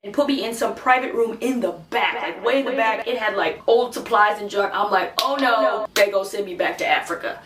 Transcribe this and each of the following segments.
and put me in some private room in the back, like way in the back. It had like old supplies and junk. I'm like, oh no, they go send me back to Africa.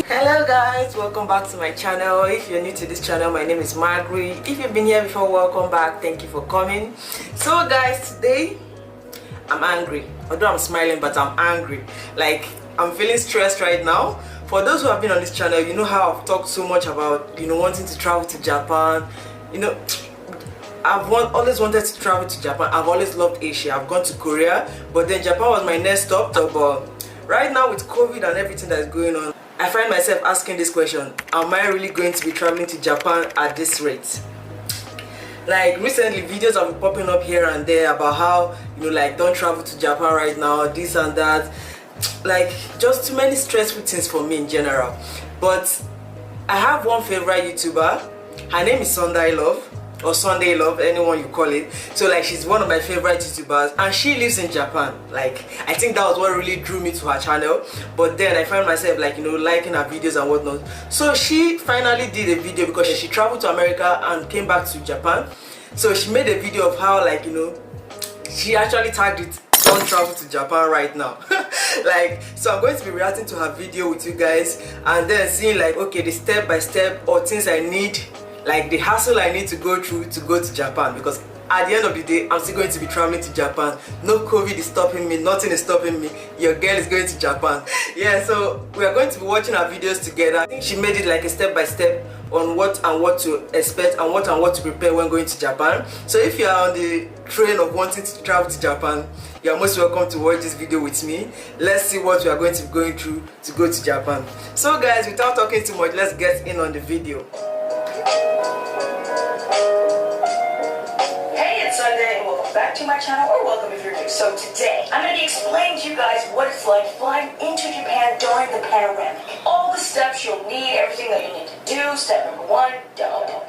Hello guys, welcome back to my channel. If you're new to this channel, my name is Margaret. If you've been here before, welcome back. Thank you for coming. So guys, today I'm angry. Although I'm smiling, but I'm angry. Like, I'm feeling stressed right now. For those who have been on this channel, you know how I've talked so much about, wanting to travel to Japan. I've always wanted to travel to Japan. I've always loved Asia. I've gone to Korea, but then Japan was my next stop. But right now with COVID and everything that's going on, I find myself asking this question: am I really going to be traveling to Japan at this rate? Like, recently videos have been popping up here and there about how, like, don't travel to Japan right now, this and that. Like, just too many stressful things for me in general. But I have one favorite YouTuber. Her name is Sundai Love, or Sunday Love, anyone you call it. So like, she's one of my favorite YouTubers, and she lives in Japan. Like, I think that was what really drew me to her channel. But then I found myself, like, liking her videos and whatnot. So she finally did a video because she traveled to America and came back to Japan. So she made a video of how, like, she actually tagged it, don't travel to Japan right now. Like, so I'm going to be reacting to her video with you guys, and then seeing, like, okay, the step by step or things I need, like the hassle I need to go through to go to Japan. Because at the end of the day, I'm still going to be traveling to Japan. No COVID is stopping me, nothing is stopping me. Your girl is going to Japan. Yeah, so we are going to be watching her videos together. I think she made it like a step by step on what to expect and what to prepare when going to Japan. So if you are on the train of wanting to travel to Japan, you are most welcome to watch this video with me. Let's see what we are going to be going through to go to Japan. So guys, without talking too much, let's get in on the video. Hey, it's Sundai, and welcome back to my channel, or welcome if you're new. So today, I'm going to be explaining to you guys what it's like flying into Japan during the panoramic. All the steps you'll need, everything that you need to do. Step number 1, don't.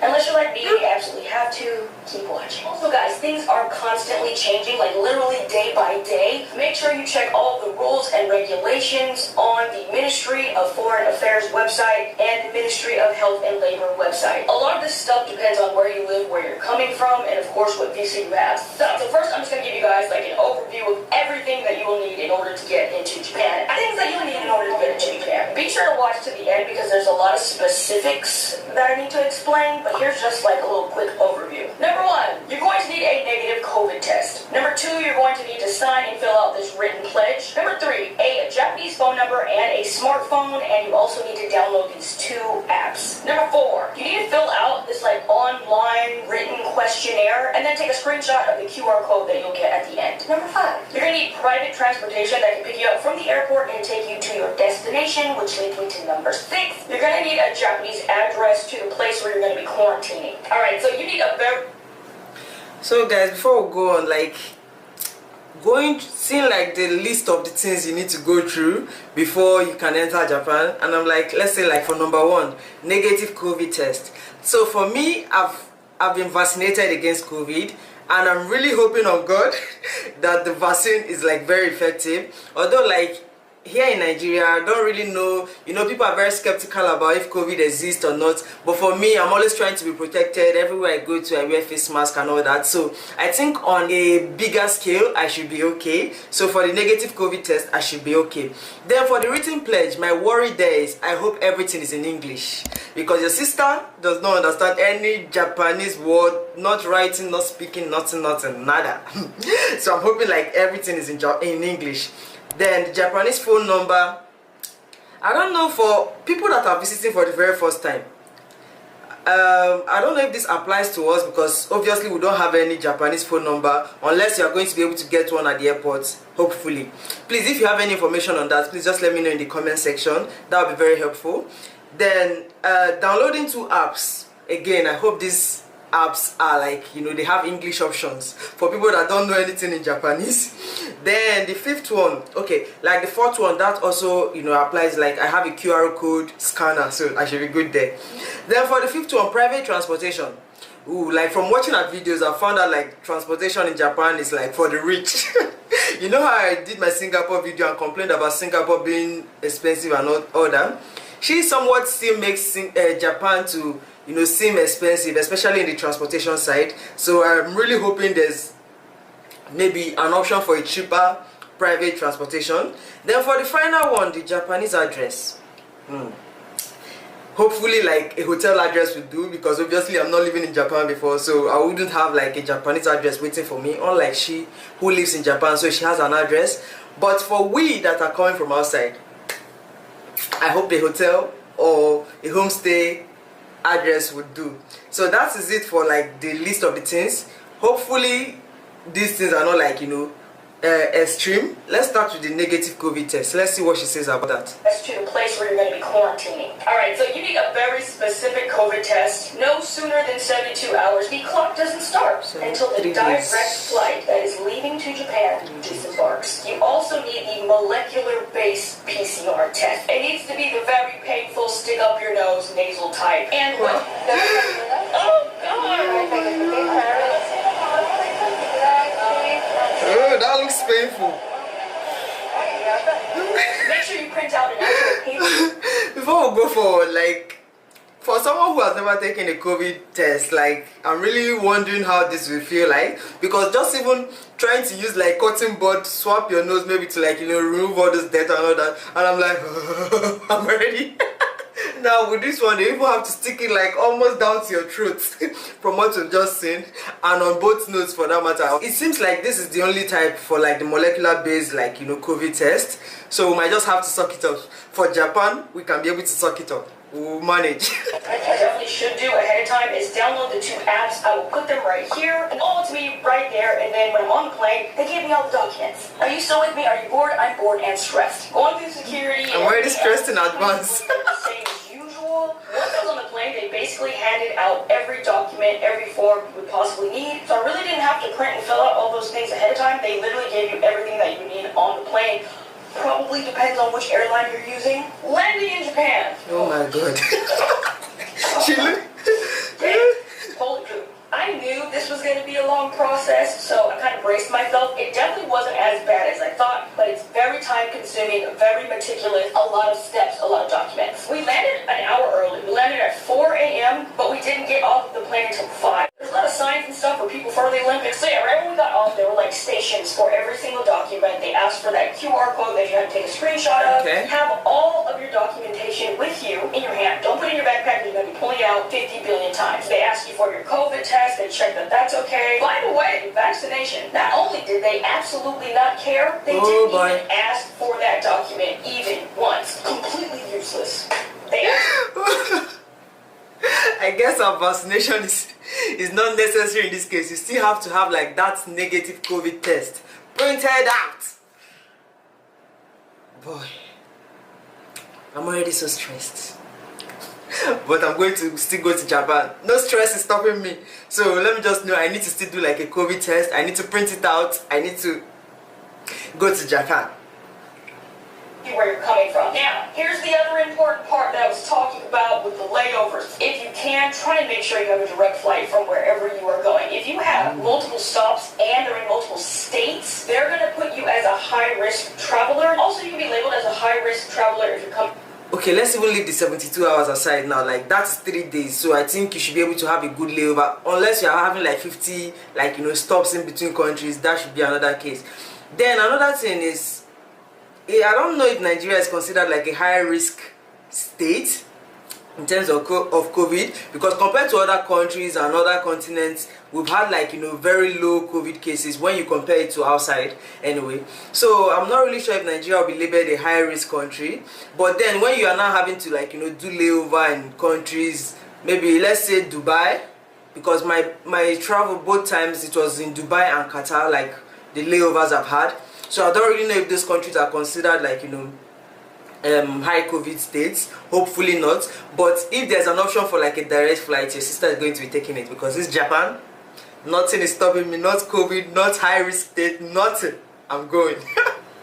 Unless you're like me, you absolutely have to. Keep watching. Also guys, things are constantly changing, like literally day by day. Make sure you check all the rules and regulations on the Ministry of Foreign Affairs website and the Ministry of Health and Labor website. A lot of this stuff depends on where you live, where you're coming from, and of course what visa you have. So first I'm just going to give you guys like an overview of everything that you will need in order to get into Japan. Things that you'll need in order to get into Japan. Be sure to watch to the end because there's a lot of specifics that I need to explain, but here's just like a little quick overview. Number 1, you're going to need a negative COVID test. Number 2, you're going to need to sign and fill out this written pledge. Number 3, a Japanese phone number and a smartphone, and you also need to download these 2 apps. Number 4, you need to fill out this like online written questionnaire and then take a screenshot of the QR code that you'll get at the end. Number 5, you're going to need private transportation that can pick you up from the airport and take you to your destination, which leads me to number 6. You're going to need a Japanese address to the place where you're going to be quarantining. Alright, so you need a very... So guys, before we go on, like, seeing like the list of the things you need to go through before you can enter Japan, and I'm like, let's say like for number 1, negative COVID test. So for me, I've been vaccinated against COVID, and I'm really hoping on God that the vaccine is like very effective. Although like here in Nigeria, I don't really know, people are very skeptical about if COVID exists or not. But for me, I'm always trying to be protected. Everywhere I go to, I wear face mask and all that. So I think on a bigger scale, I should be okay. So for the negative COVID test, I should be okay. Then for the written pledge, my worry there is I hope everything is in English. Because your sister does not understand any Japanese word, not writing, not speaking, nothing, nada. So I'm hoping like everything is in English. Then the Japanese phone number, I don't know, for people that are visiting for the very first time, I don't know if this applies to us because obviously we don't have any Japanese phone number unless you are going to be able to get one at the airport, hopefully. Please, if you have any information on that, please just let me know in the comment section. That would be very helpful. Then downloading 2 apps. Again, I hope these apps are like, they have English options for people that don't know anything in Japanese. Then the 5th one, okay, like the 4th one, that also applies. Like I have a QR code scanner, so I should be good there. Then for the 5th one, private transportation. Ooh, like from watching our videos, I found out like transportation in Japan is like for the rich. You know how I did my Singapore video and complained about Singapore being expensive and all that? She somewhat still makes Japan to, you know, seem expensive, especially in the transportation side. So I'm really hoping there's maybe an option for a cheaper private transportation. Then for the final one, the Japanese address. Hopefully like a hotel address would do, because obviously I'm not living in Japan before, so I wouldn't have like a Japanese address waiting for me, unlike she who lives in Japan, so she has an address. But for we that are coming from outside, I hope a hotel or a homestay address would do. So that is it for like the list of the things. Hopefully these things are not like, you know, extreme. Let's start with the negative COVID test. Let's see what she says about that. That's to the place where you're going to be quarantining. Alright, so you need a very specific COVID test. No sooner than 72 hours. The clock doesn't start until the direct flight that is leaving to Japan disembarks. You also need the molecular-based PCR test. It needs to be the very painful, stick up your nose, nasal type. And what? Oh, God! Oh, that looks painful. Make sure you print out an actual paper. Before we go forward, like, for someone who has never taken a COVID test, like, I'm really wondering how this will feel like, because just even trying to use like cotton bud, swap your nose maybe to like, you know, remove all this dirt and all that, and I'm like, I'm ready. Now with this one, they even have to stick it like almost down to your throat from what you've just seen, and on both notes for that matter. It seems like this is the only type for like the molecular based, like, you know, COVID test, so we might just have to suck it up. For Japan, we can be able to suck it up. We'll manage. What I definitely should do ahead of time is download the 2 apps. I will put them right here, and all to me right there, and then when I'm on the plane, they give me all the documents. Are you still with me? Are you bored? I'm bored and stressed. Going through security. I'm already stressed in advance. Same as usual. Once I was on the plane, they basically handed out every document, every form you would possibly need. So I really didn't have to print and fill out all those things ahead of time. They literally gave you everything that you need on the plane. Probably depends on which airline you're using. Landing in Japan. Oh my god. She looked. Holy poop. I knew this was going to be a long process, so I kind of braced myself. It definitely wasn't as bad as I thought, but it's very time consuming, very meticulous, a lot of steps, a lot of documents. We landed an hour early. We landed at 4 a.m., but we didn't get off the plane until 5. There's a lot of signs and stuff for people for the Olympics. So yeah, right when we got off, there were like stations for every single document. They asked for that QR code that you had to take a screenshot of. Okay. Have all of your documentation with you in your hand. Don't put it in your backpack. You're going to be pulling it out 50 billion times. They ask you for your COVID test. They check that that's okay. By the way, vaccination. Not only did they absolutely not care, they didn't even ask for that document even once. Completely useless. They asked. I guess our vaccination is not necessary in this case. You still have to have like that negative COVID test printed out. Boy, I'm already so stressed. But I'm going to still go to Japan. No stress is stopping me. So let me just know, I need to still do like a COVID test. I need to print it out. I need to go to Japan. Where you're coming from. Now, here's the other important part that I was talking about with the layovers. If you can, try and make sure you have a direct flight from wherever you are going. If you have multiple stops and they're in multiple states, they're going to put you as a high-risk traveler. Also, you can be labeled as a high-risk traveler if you're coming. Okay, let's even leave the 72 hours aside now. Like, that's 3 days, so I think you should be able to have a good layover. Unless you are having like 50, like, you know, stops in between countries, that should be another case. Then another thing is, I don't know if Nigeria is considered like a high risk state in terms of COVID, because compared to other countries and other continents, we've had like, you know, very low COVID cases when you compare it to outside anyway. So I'm not really sure if Nigeria will be labeled a high risk country. But then when you are now having to, like, you know, do layover in countries, maybe let's say Dubai, because my travel both times it was in Dubai and Qatar, like the layovers I've had. So I don't really know if those countries are considered like, you know, high COVID states. Hopefully not. But if there's an option for like a direct flight, your sister is going to be taking it, because it's Japan. Nothing is stopping me. Not COVID, not high risk state, nothing. I'm going.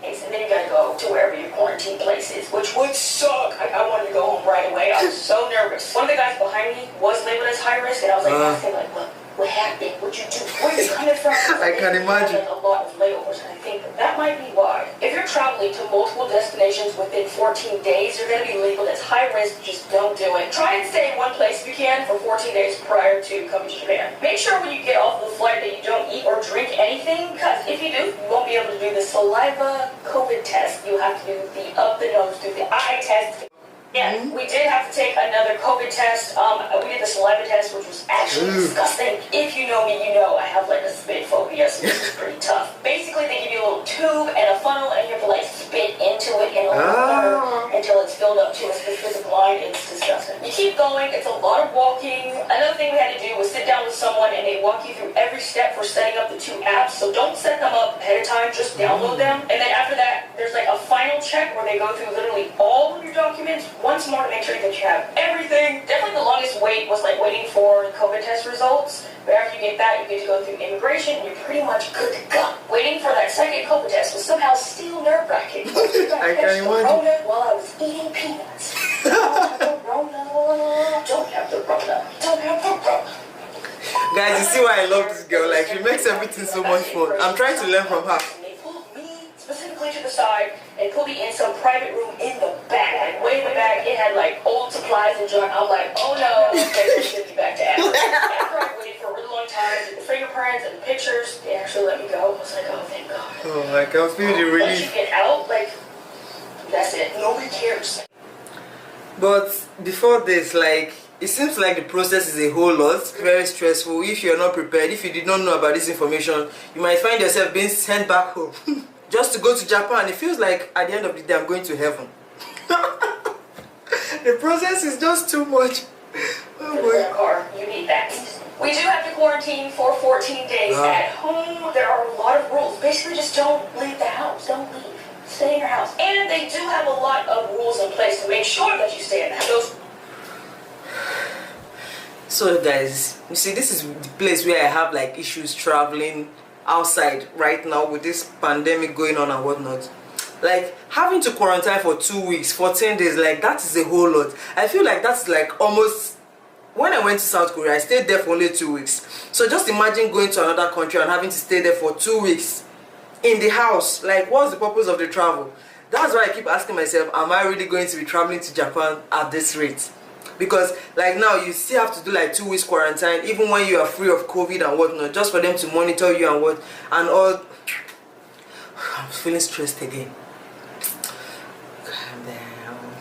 And then you gotta go to wherever your quarantine place is, which would suck. I wanted to go home right away. I was so nervous. One of the guys behind me was labeled as high risk, and I was like, asking like, what? what happened? What'd you do? Where you coming from? I can imagine. Like a lot of layovers, and I think that might be why. If you're traveling to multiple destinations within 14 days, you're going to be labeled as high risk. Just don't do it. Try and stay in one place if you can for 14 days prior to coming to Japan. Make sure when you get off the flight that you don't eat or drink anything, because if you do, you won't be able to do the saliva COVID test. You have to do the up the nose, do the eye test. Yeah, we did have to take another COVID test. We did the saliva test, which was actually disgusting. If you know me, you know I have like a spit phobia, so this is pretty tough. Basically, they give you a little tube and a funnel, and you have to like spit into it in a little water until it's filled up to a specific line. It's disgusting. You keep going. It's a lot of walking. Another thing we had to do was sit down with someone, and they walk you through every step for setting up the 2 apps. So don't set them up ahead of time. Just download them, and then after that, there's like a final check where they go through literally all of your documents once more to make sure that you have everything. Definitely the longest wait was like waiting for COVID test results. But after you get that, you get to go through immigration and you're pretty much good to go. Waiting for that second COVID test was somehow still nerve-wracking. I can imagine. While I was eating peanuts. Don't have the Rona. Don't have the Rona. Don't have the Rona. Guys, you see why I love this girl? Like, she makes everything so much fun. I'm trying to learn from her. They pulled me specifically to the side and put me in some private room in the back. Like, way in the back, it had like old supplies and junk. I'm like, oh no, they're gonna send me back to Africa. After I waited for a really long time, did the fingerprints and the pictures, they actually let me go. I was like, oh, thank God. Oh, I can feel the Once you relief. get out, like, that's it. Nobody cares. But before this, like, it seems like the process is a whole lot, very stressful. If you're not prepared, if you did not know about this information, you might find yourself being sent back home. Just to go to Japan, it feels like at the end of the day I'm going to heaven. The process is just too much. Oh boy. Car, you need that. We do have to quarantine for 14 days at home. There are a lot of rules. Basically, just don't leave the house. Don't leave. Stay in your house. And they do have a lot of rules in place to make sure that you stay in the house. So guys, you see, this is the place where I have like issues traveling outside right now with this pandemic going on and whatnot. Like, having to quarantine for 2 weeks, 14 days, like, that is a whole lot. I feel like that's like almost, when I went to South Korea, I stayed there for only 2 weeks. So just imagine going to another country and having to stay there for 2 weeks in the house. Like, what's the purpose of the travel? That's why I keep asking myself, am I really going to be traveling to Japan at this rate? Because like now you still have to do like 2 weeks quarantine even when you are free of COVID and whatnot, just for them to monitor you and what and all. I'm feeling stressed again. Calm down.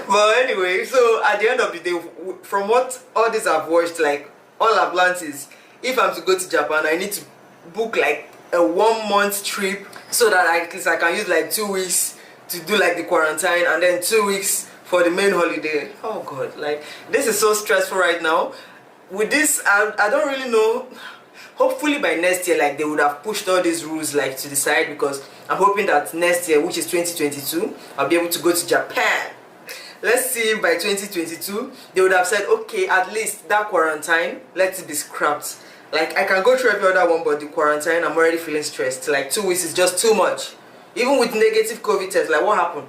But anyway, so at the end of the day, from what all this I've watched, like, all I've learned is if I'm to go to Japan, I need to book like a 1 month trip so that at least I can use like 2 weeks to do like the quarantine and then 2 weeks for the main holiday. Oh god, like, this is so stressful right now. With this, I don't really know. Hopefully by next year, like, they would have pushed all these rules like to the side, because I'm hoping that next year, which is 2022, I'll be able to go to Japan. Let's see if by 2022 they would have said, okay, at least that quarantine, let it be scrapped. Like, I can go through every other one, but the quarantine, I'm already feeling stressed. Like, 2 weeks is just too much. Even with negative COVID test, like, what happened?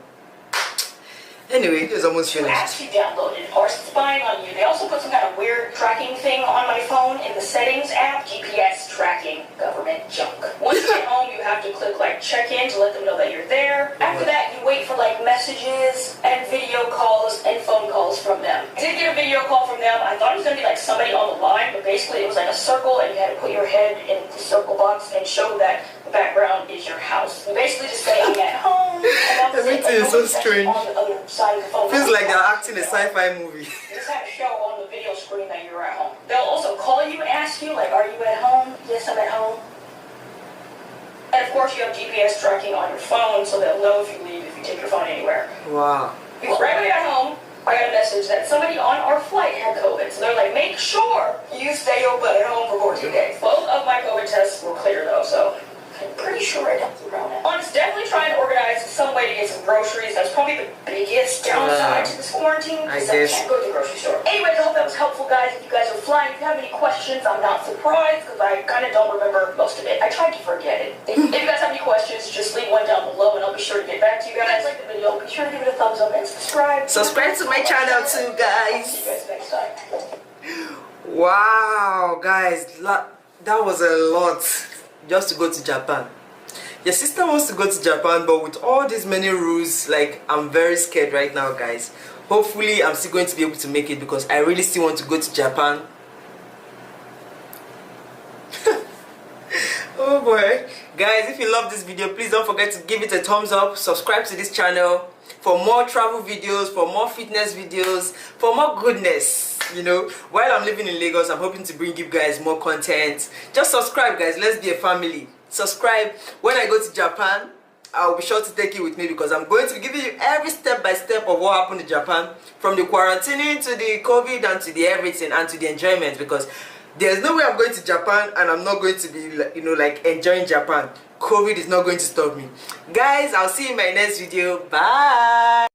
Anyway, it's almost finished. Apps you downloaded are spying on you. They also put some kind of weird tracking thing on my phone in the settings app. GPS tracking, government junk. Once you get home, you have to click like check in to let them know that you're there. After that, you wait for like messages and video calls and phone calls from them. I did get a video call from them. I thought it was going to be like somebody on the line, but basically it was like a circle and you had to put your head in the circle box and show that the background is your house. You basically just say, I'm at home. And everything is so strange. On the other side of the phone. Feels like they're acting a sci-fi movie. You just have to show on the video screen that you're at home. They'll also call you and ask you, like, are you at home? Yes, I'm at home. And of course, you have GPS tracking on your phone, so they'll know if you leave, if you take your phone anywhere. Wow. Right when I got home, I got a message that somebody on our flight had COVID. So they're like, make sure you stay your butt at home for 14 days. Both of my COVID tests were clear, though, so I'm pretty sure I don't throw it. Honest, definitely trying to organize some way to get some groceries. That's probably the biggest downside to this quarantine, because I can't go to the grocery store. Anyways, I hope that was helpful, guys. If you guys are flying, if you have any questions, I'm not surprised, because I kind of don't remember most of it. I tried to forget it. If you guys have any questions, just leave one down below, and I'll be sure to get back to you guys. Like the video, be sure to give it a thumbs up and subscribe. Subscribe to my channel too, guys. See you guys next time. Wow, guys, that was a lot just to go to Japan. Your sister wants to go to Japan, but with all these many rules, like, I'm very scared right now, guys. Hopefully, I'm still going to be able to make it because I really still want to go to Japan. Oh boy. Guys, if you love this video, please don't forget to give it a thumbs up, subscribe to this channel for more travel videos, for more fitness videos, for more goodness. You know, while I'm living in Lagos, I'm hoping to bring you guys more content. Just subscribe, guys. Let's be a family. Subscribe. When I go to Japan, I'll be sure to take you with me because I'm going to be giving you every step by step of what happened in Japan, from the quarantining to the COVID and to the everything and to the enjoyment, because there's no way I'm going to Japan and I'm not going to be, you know, like, enjoying Japan. COVID is not going to stop me. Guys, I'll see you in my next video. Bye.